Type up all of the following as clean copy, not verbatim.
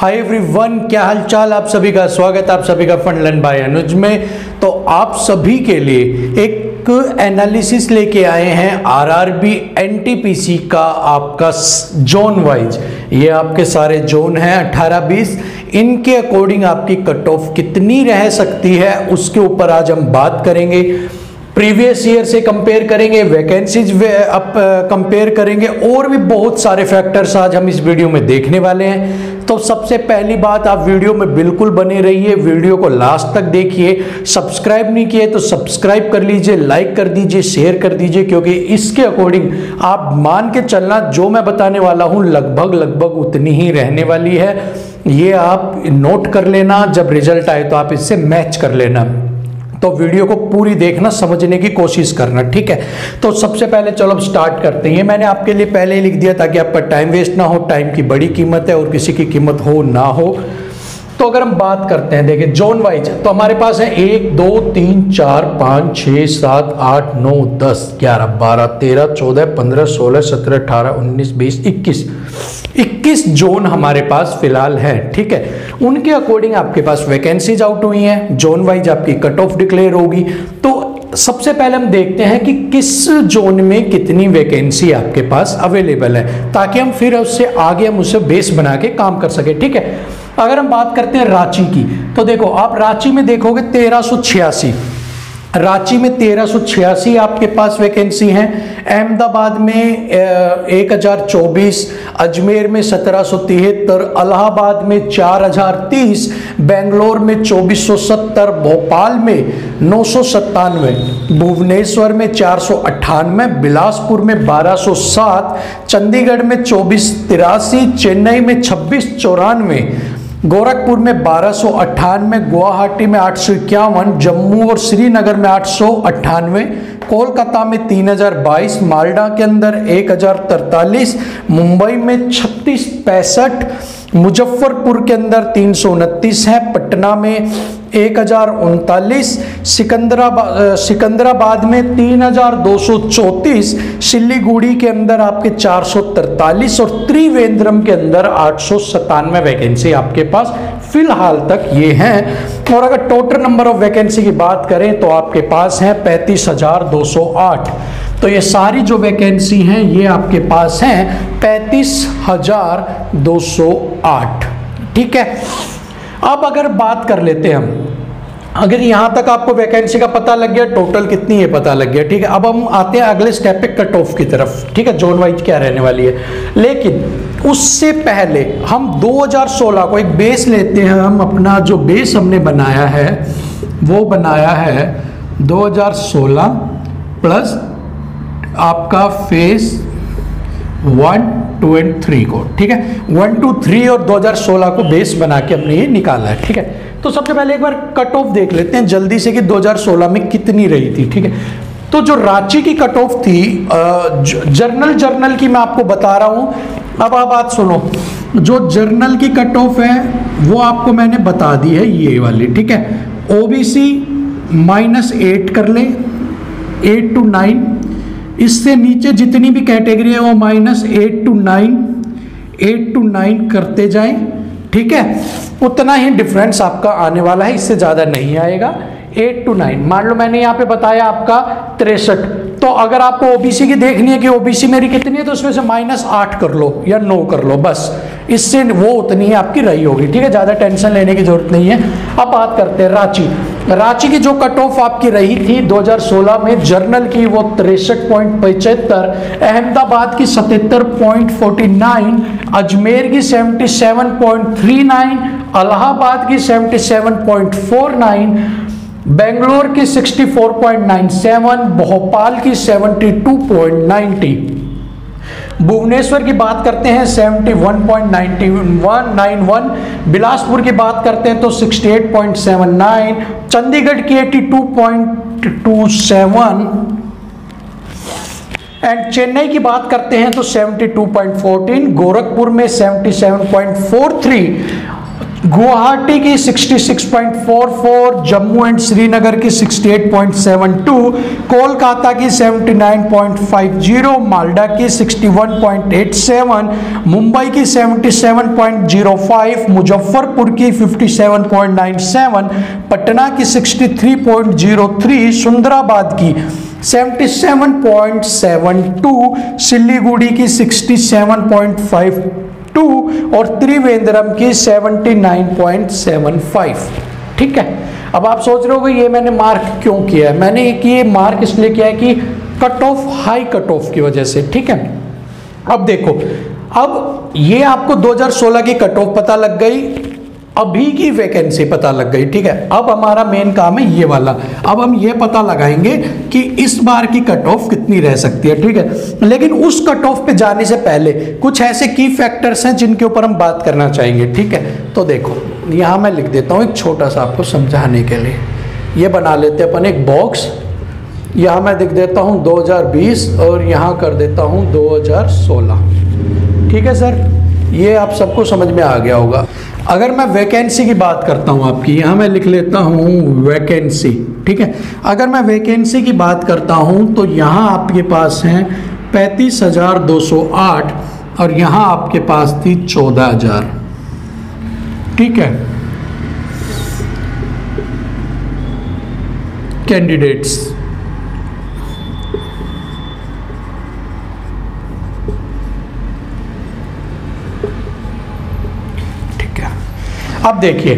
Hi everyone, क्या हालचाल। आप सभी का स्वागत, आप सभी का फंड लर्न बाय अनुज में। तो आप सभी के लिए एक एनालिसिस लेके आए हैं आरआरबी एनटीपीसी का, आपका जोन वाइज। ये आपके सारे जोन हैं 18-20। इनके अकॉर्डिंग आपकी कट ऑफ कितनी रह सकती है उसके ऊपर आज हम बात करेंगे। प्रीवियस ईयर से कंपेयर करेंगे, वैकेंसीज कंपेयर करेंगे और भी बहुत सारे फैक्टर्स आज हम इस वीडियो में देखने वाले हैं। तो सबसे पहली बात, आप वीडियो में बिल्कुल बने रहिए, वीडियो को लास्ट तक देखिए। सब्सक्राइब नहीं किए तो सब्सक्राइब कर लीजिए, लाइक कर दीजिए, शेयर कर दीजिए, क्योंकि इसके अकॉर्डिंग आप मान के चलना जो मैं बताने वाला हूं लगभग उतनी ही रहने वाली है। ये आप नोट कर लेना, जब रिजल्ट आए तो आप इससे मैच कर लेना। तो वीडियो को पूरी देखना, समझने की कोशिश करना, ठीक है। तो सबसे पहले चलो अब स्टार्ट करते हैं। मैंने आपके लिए पहले ही लिख दिया ताकि आपका टाइम वेस्ट ना हो। टाइम की बड़ी कीमत है और किसी की कीमत हो ना हो। तो अगर हम बात करते हैं, देखिए जोन वाइज, तो हमारे पास है 1 2 3 4 5 6 7 8 9 10 11 12 13 14 15 16 17 18 19 20 21 जोन हमारे पास फिलहाल है, ठीक है। उनके अकॉर्डिंग आपके पास वैकेंसीज आउट हुई हैं, जोन वाइज आपकी कट ऑफ डिक्लेयर होगी। तो सबसे पहले हम देखते हैं कि किस जोन में कितनी वैकेंसी आपके पास अवेलेबल है, ताकि हम फिर उससे आगे हम उसे बेस बना के काम कर सके, ठीक है। अगर हम बात करते हैं रांची की, तो देखो आप रांची में देखोगे 1386, रांची में 1386 आपके पास वैकेंसी है। अहमदाबाद में 1024, अजमेर में 1773, इलाहाबाद में 4030, बेंगलोर में 2470, भोपाल में 997, भुवनेश्वर में 498, बिलासपुर में 1207, चंडीगढ़ में 2483, चेन्नई में 2694, गोरखपुर में 1298, गुवाहाटी में 851, जम्मू और श्रीनगर में 898, कोलकाता में 3022, मालदा के अंदर 1043, मुंबई में 3665, मुजफ्फरपुर के अंदर 329 है, पटना में 1039, सिकंदराबाद में 3234, सिलीगुड़ी के अंदर आपके 443 और त्रिवेंद्रम के अंदर 897 वैकेंसी आपके पास फिलहाल तक ये हैं। और अगर टोटल नंबर ऑफ वैकेंसी की बात करें तो आपके पास है 35,208। तो ये सारी जो वैकेंसी हैं ये आपके पास हैं 35,208, ठीक है। अब अगर बात कर लेते हैं हम, अगर यहां तक आपको वैकेंसी का पता लग गया, टोटल कितनी है पता लग गया, ठीक है। अब हम आते हैं अगले स्टेप पे, कट ऑफ की तरफ, ठीक है, जोन वाइज क्या रहने वाली है। लेकिन उससे पहले हम 2016 को एक बेस लेते हैं। हम अपना जो बेस हमने बनाया है वो बनाया है 2016 प्लस आपका फेज 1 2 और 3 को, ठीक है। 1 2 3 और 2016 को बेस बना के हमने ये निकाला है, ठीक है। तो सबसे पहले एक बार कट ऑफ देख लेते हैं जल्दी से कि 2016 में कितनी रही थी, ठीक है। तो जो रांची की कट ऑफ थी, जर्नल की मैं आपको बता रहा हूं। अब आप बात सुनो, जो जर्नल की कट ऑफ है वो आपको मैंने बता दी है, ये वाली, ठीक है। ओबीसी -8 कर ले, 8 to 9, इससे नीचे जितनी भी कैटेगरी है वो -8 to 9 करते जाएं, ठीक है। उतना ही डिफरेंस आपका आने वाला है, इससे ज्यादा नहीं आएगा। 8 to 9, मान लो मैंने यहाँ पे बताया आपका 63, तो अगर आपको ओबीसी की देखनी है कि ओबीसी मेरी कितनी है, तो उसमें से -8 कर लो या 9 कर लो, बस इससे वो उतनी ही आपकी रही होगी, ठीक है। ज्यादा टेंशन लेने की जरूरत नहीं है। अब बात करते हैं रांची की जो कट ऑफ आपकी रही थी 2016 में, जर्नल की वो 63.75, अहमदाबाद की 77.49, अजमेर की 77.39, इलाहाबाद की 77.49, बेंगलोर की 64.97, भोपाल की 72.90, भुवनेश्वर की बात करते हैं 71.91, बिलासपुर की बात करते हैं तो 68.79, चंडीगढ़ की 82.27 एंड चेन्नई की बात करते हैं तो 72.14, गोरखपुर में 77.43, गुवाहाटी की 66.44, जम्मू एंड श्रीनगर की 68.72, कोलकाता की 79.50, माल्डा की 61.87, मुंबई की 77.05, मुजफ्फरपुर की 57.97, पटना की 63.03, सुंदराबाद की 77.72, सिलीगुड़ी की 67.52 और त्रिवेंद्रम की 79.75। ठीक है, अब आप सोच रहे हो कि ये मैंने मार्क क्यों किया है? मैंने ये मार्क इसलिए किया है कि cut off, high cut off की वजह से। ठीक है, अब देखो, अब ये आपको 2016 की कट ऑफ पता लग गई, अभी की वैकेंसी पता लग गई। ठीक है, अब हमारा मेन काम है ये वाला। अब हम ये पता लगाएंगे कि इस बार की कट ऑफ कितनी रह सकती है। ठीक है, लेकिन उस कट ऑफ पे जाने से पहले कुछ ऐसे की फैक्टर्स हैं जिनके ऊपर हम बात करना चाहेंगे। ठीक है, तो देखो यहाँ मैं लिख देता हूँ एक छोटा सा आपको समझाने के लिए। ये बना लेते हैं अपन एक बॉक्स, यहाँ मैं लिख देता हूँ 2020 और यहाँ कर देता हूँ 2016। ठीक है सर, ये आप सबको समझ में आ गया होगा। अगर मैं वैकेंसी की बात करता हूं आपकी, यहां मैं लिख लेता हूं वैकेंसी। ठीक है, अगर मैं वैकेंसी की बात करता हूं तो यहां आपके पास हैं 35,208 और यहां आपके पास थी 14,000। ठीक है, कैंडिडेट्स। अब देखिए,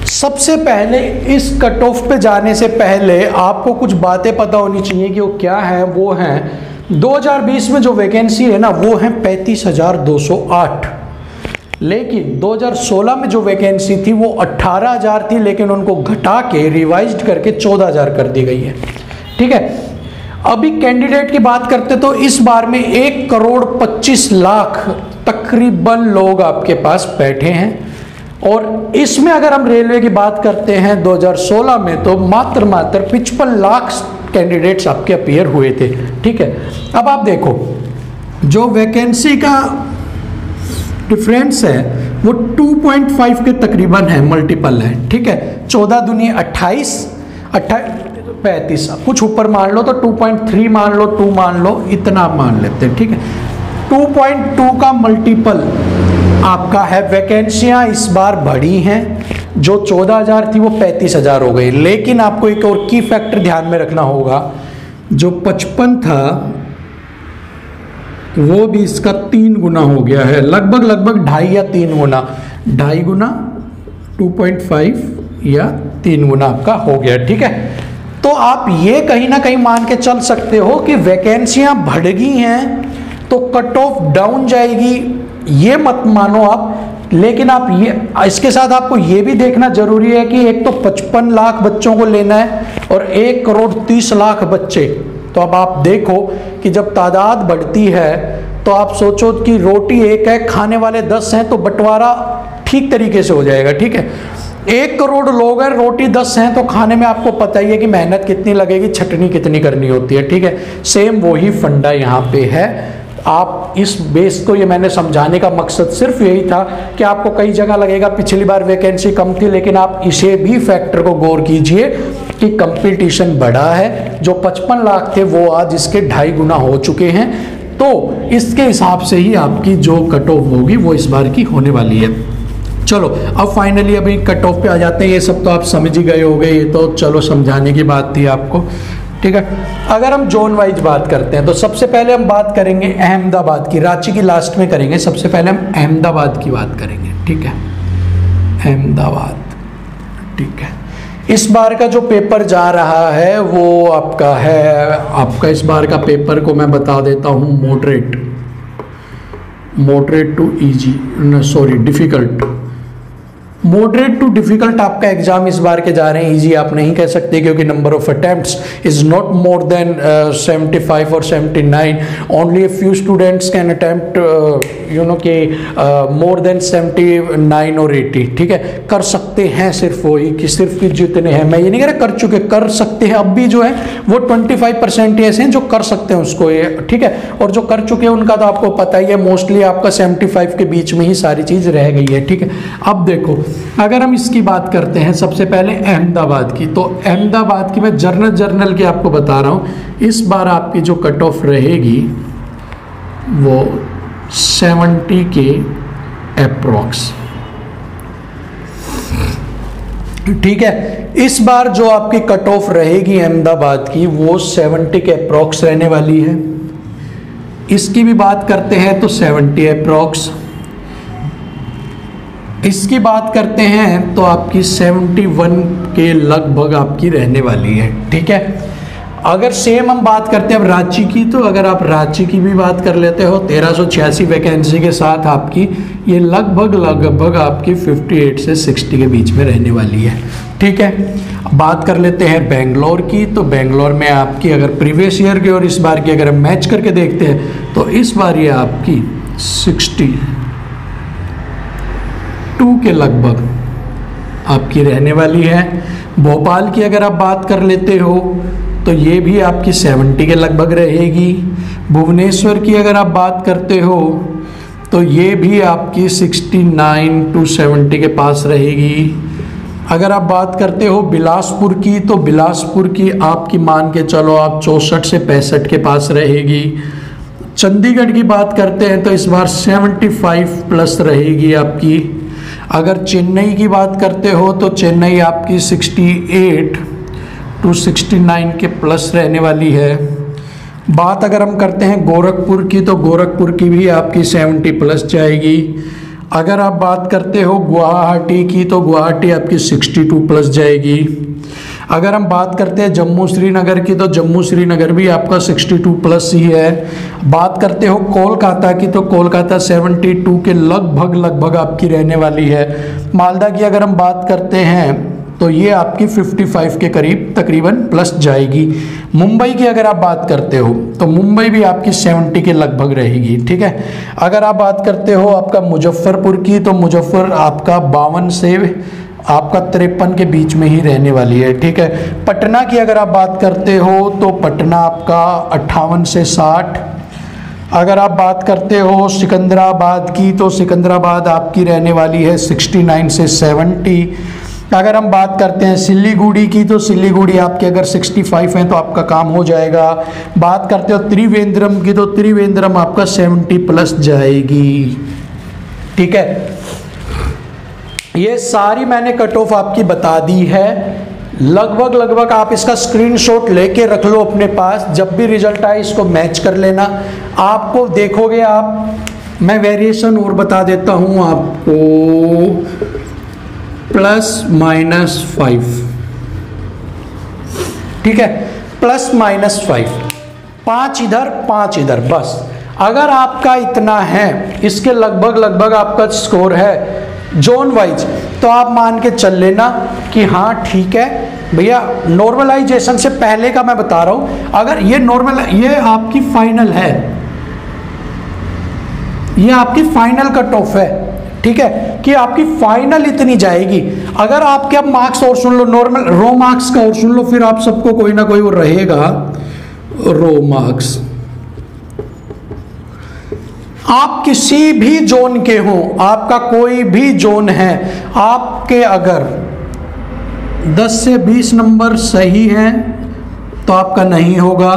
सबसे पहले इस कट ऑफ पे जाने से पहले आपको कुछ बातें पता होनी चाहिए कि वो क्या है। वो हैं 2020 में जो वैकेंसी है ना, वो है 35,208, लेकिन 2016 में जो वैकेंसी थी वो 18,000 थी, लेकिन उनको घटा के रिवाइज्ड करके 14,000 कर दी गई है। ठीक है, अभी कैंडिडेट की बात करते तो इस बार में 1,25,00,000 तकरीबन लोग आपके पास बैठे हैं, और इसमें अगर हम रेलवे की बात करते हैं 2016 में तो मात्र 55 लाख कैंडिडेट्स आपके अपीयर हुए थे। ठीक है, अब आप देखो जो वैकेंसी का डिफरेंस है वो 2.5 के तकरीबन है, मल्टीपल है। ठीक है, 14 दूनी 28, 35, कुछ ऊपर मान लो तो 2.3 मान लो, 2 मान लो, इतना मान लेते हैं। ठीक है, 2.2 का मल्टीपल आपका है। वैकेंसियां इस बार बढ़ी हैं, जो 14,000 थी वो 35,000 हो गई। लेकिन आपको एक और की फैक्टर ध्यान में रखना होगा, जो 55 था वो भी इसका 3 गुना हो गया है, लगभग 2.5 या 3 गुना, 2.5 गुना 2.5 या 3 गुना आपका हो गया। ठीक है, तो आप ये कहीं ना कहीं मान के चल सकते हो कि वैकेंसियां बढ़ गई हैं तो कट ऑफ डाउन जाएगी, ये मत मानो आप। लेकिन आप ये, इसके साथ आपको ये भी देखना जरूरी है कि एक तो 55 लाख बच्चों को लेना है और 1,30,00,000 बच्चे। तो अब आप देखो कि जब तादाद बढ़ती है तो आप सोचो कि रोटी एक है, खाने वाले 10 हैं, तो बंटवारा ठीक तरीके से हो जाएगा। ठीक है, 1 करोड़ लोग हैं, रोटी 10 हैं, तो खाने में आपको पता ही है कि मेहनत कितनी लगेगी, छटनी कितनी करनी होती है। ठीक है, सेम वही फंडा यहाँ पे है। आप इस बेस को, ये मैंने समझाने का मकसद सिर्फ यही था कि आपको कई जगह लगेगा पिछली बार वैकेंसी कम थी, लेकिन आप इसे भी फैक्टर को गौर कीजिए कि कंपटीशन बढ़ा है। जो 55 लाख थे वो आज इसके 2.5 गुना हो चुके हैं, तो इसके हिसाब से ही आपकी जो कट ऑफ होगी वो इस बार की होने वाली है। चलो अब फाइनली अभी कट ऑफ पे आ जाते हैं। ये सब तो आप समझ ही गए होंगे, ये तो चलो समझाने की बात थी आपको। ठीक है, अगर हम जोन वाइज बात करते हैं तो सबसे पहले हम बात करेंगे अहमदाबाद की, रांची की लास्ट में करेंगे। सबसे पहले हम अहमदाबाद की बात करेंगे। ठीक है, अहमदाबाद। ठीक है, इस बार का जो पेपर जा रहा है वो आपका है, आपका इस बार का पेपर को मैं बता देता हूँ, moderate to easy, sorry difficult, moderate to difficult आपका एग्जाम इस बार के जा रहे हैं, इजी आप नहीं कह सकते क्योंकि number of attempts is not more than 75 और 79, only a few students can attempt कि मोर देन 79 और 80, ठीक है, कर सकते हैं सिर्फ वही कि सिर्फ कि जितने हैं, मैं ये नहीं कह रहा कर चुके, कर सकते हैं, अब भी जो है वो 25% ऐसे हैं जो कर सकते हैं उसको, ये ठीक है, और जो कर चुके हैं उनका तो आपको पता ही है मोस्टली आपका 75 के बीच में ही सारी चीज़ रह गई है, ठीक है। अब देखो अगर हम इसकी बात करते हैं सबसे पहले अहमदाबाद की, तो अहमदाबाद की मैं जर्नल की आपको बता रहा हूँ, इस बार आपकी जो कट ऑफ रहेगी वो 70 के अप्रॉक्स, ठीक है। इस बार जो आपकी कट ऑफ रहेगी अहमदाबाद की वो 70 के अप्रॉक्स रहने वाली है। इसकी भी बात करते हैं तो 70 अप्रॉक्स, इसकी बात करते हैं तो आपकी 71 के लगभग आपकी रहने वाली है, ठीक है। अगर सेम हम बात करते हैं अब रांची की, तो अगर आप रांची की भी बात कर लेते हो 1386 वैकेंसी के साथ आपकी ये लगभग आपकी 58 से 60 के बीच में रहने वाली है, ठीक है। अब बात कर लेते हैं बेंगलोर की, तो बेंगलोर में आपकी अगर प्रीवियस ईयर की और इस बार की अगर हम मैच करके देखते हैं तो इस बार ये आपकी 62 के लगभग आपकी रहने वाली है। भोपाल की अगर आप बात कर लेते हो तो ये भी आपकी 70 के लगभग रहेगी। भुवनेश्वर की अगर आप बात करते हो तो ये भी आपकी 69 to 70 के पास रहेगी। अगर आप बात करते हो बिलासपुर की, तो बिलासपुर की आपकी मान के चलो आप 64 से 65 के पास रहेगी। चंडीगढ़ की बात करते हैं तो इस बार 75 प्लस रहेगी आपकी। अगर चेन्नई की बात करते हो तो चेन्नई आपकी 68 to 69 के प्लस रहने वाली है। बात अगर हम करते हैं गोरखपुर की, तो गोरखपुर की भी आपकी 70 प्लस जाएगी। अगर आप बात करते हो गुवाहाटी की, तो गुवाहाटी आपकी 62 प्लस जाएगी। अगर हम बात करते हैं जम्मू श्रीनगर की, तो जम्मू श्रीनगर भी आपका 62 प्लस ही है। बात करते हो कोलकाता की, तो कोलकाता 72 के लगभग आपकी रहने वाली है। मालदा की अगर हम बात करते हैं तो ये आपकी 55 के करीब तकरीबन प्लस जाएगी। मुंबई की अगर आप बात करते हो तो मुंबई भी आपकी 70 के लगभग रहेगी, ठीक है। अगर आप बात करते हो आपका मुजफ्फरपुर की, तो मुजफ्फर आपका 52 से आपका 53 के बीच में ही रहने वाली है, ठीक है। पटना की अगर आप बात करते हो तो पटना आपका 58 से 60। अगर आप बात करते हो सिकंदराबाद की, तो सिकंदराबाद आपकी रहने वाली है 69 से 70। अगर हम बात करते हैं सिलीगुड़ी की, तो सिलीगुड़ी आपके अगर 65 है तो आपका काम हो जाएगा। बात करते हो त्रिवेंद्रम की, तो त्रिवेंद्रम आपका 70 प्लस जाएगी, ठीक है। ये सारी मैंने कट ऑफ आपकी बता दी है। लगभग आप इसका स्क्रीनशॉट लेके रख लो अपने पास, जब भी रिजल्ट आए इसको मैच कर लेना। आपको देखोगे आप, मैं वेरिएशन और बता देता हूँ आपको, +-5, ठीक है, +-5, 5 इधर 5 इधर, बस। अगर आपका इतना है, इसके लगभग आपका स्कोर है जोन वाइज, तो आप मान के चल लेना कि हाँ ठीक है भैया। नॉर्मलाइजेशन से पहले का मैं बता रहा हूं, अगर ये नॉर्मल, ये आपकी फाइनल है, ये आपकी फाइनल कट ऑफ है, ठीक है, कि आपकी फाइनल इतनी जाएगी। अगर आपके अब मार्क्स और सुन लो, नॉर्मल रो मार्क्स का और सुन लो, फिर आप सबको कोई ना कोई वो रहेगा रो मार्क्स। आप किसी भी जोन के हो, आपका कोई भी जोन है, आपके अगर 10 से 20 नंबर सही हैं तो आपका नहीं होगा,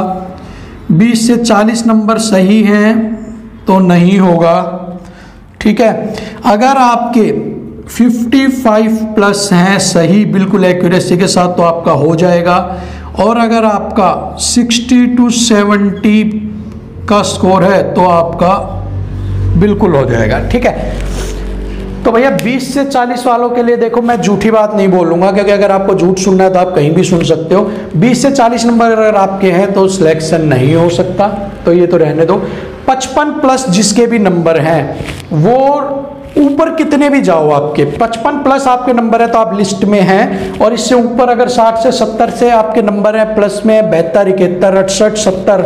20 से 40 नंबर सही हैं तो नहीं होगा, ठीक है। अगर आपके 55 प्लस हैं सही बिल्कुल एक्यूरेसी के साथ तो आपका हो जाएगा, और अगर आपका 60 to 70 का स्कोर है तो आपका बिल्कुल हो जाएगा, ठीक है। तो भैया 20 से 40 वालों के लिए देखो, मैं झूठी बात नहीं बोलूंगा, क्योंकि अगर आपको झूठ सुनना है तो आप कहीं भी सुन सकते हो। 20 से 40 नंबर अगर आपके हैं तो सिलेक्शन नहीं हो सकता, तो ये तो रहने दो। 55 प्लस जिसके भी नंबर हैं वो ऊपर कितने भी जाओ, आपके 55 प्लस आपके नंबर है तो आप लिस्ट में हैं, और इससे ऊपर अगर 60 से 70 से आपके नंबर है प्लस में 72, 71, 68, 70,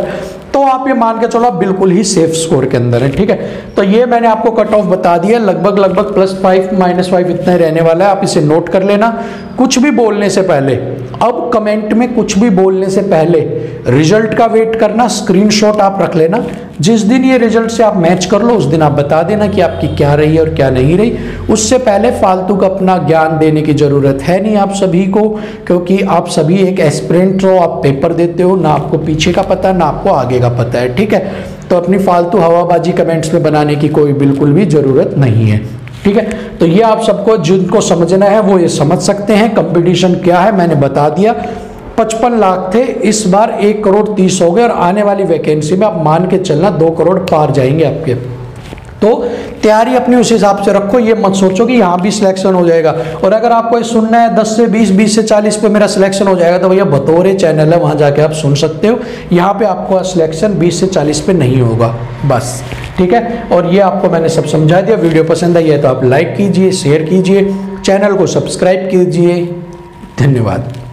तो आप ये मान के चलो आप बिल्कुल ही सेफ स्कोर के अंदर है। ठीक है, तो ये मैंने आपको कट ऑफ बता दिया, लगभग +5 -5 इतना रहने वाला है, आप इसे नोट कर लेना। कुछ भी बोलने से पहले, अब कमेंट में कुछ भी बोलने से पहले रिजल्ट का वेट करना, स्क्रीनशॉट आप रख लेना। जिस दिन ये रिजल्ट से आप मैच कर लो उस दिन आप बता देना कि आपकी क्या रही है और क्या नहीं रही। उससे पहले फालतू का अपना ज्ञान देने की जरूरत है नहीं आप सभी को, क्योंकि आप सभी एक एस्पिरेंट हो, आप पेपर देते हो, ना आपको पीछे का पता ना आपको आगे का पता है। ठीक है, तो अपनी फालतू हवाबाजी कमेंट्स में बनाने की कोई बिल्कुल भी जरूरत नहीं है। ठीक है, तो ये आप सबको जिनको समझना है वो ये समझ सकते हैं। कंपटीशन क्या है मैंने बता दिया, 55 लाख थे, इस बार 1,30,00,000 हो गए, और आने वाली वैकेंसी में आप मान के चलना 2 करोड़ पार जाएंगे आपके। तो तैयारी अपनी उस हिसाब से रखो, ये मत सोचो कि यहाँ भी सिलेक्शन हो जाएगा। और अगर आपको सुनना है 10 से 20, 20 से 40 पे मेरा सिलेक्शन हो जाएगा, तो भैया बतौरे चैनल है, वहाँ जाके आप सुन सकते हो। यहाँ पे आपको सिलेक्शन 20 से 40 पे नहीं होगा बस। ठीक है, और ये आपको मैंने सब समझा दिया। वीडियो पसंद आई है तो आप लाइक कीजिए, शेयर कीजिए, चैनल को सब्सक्राइब कीजिए। धन्यवाद।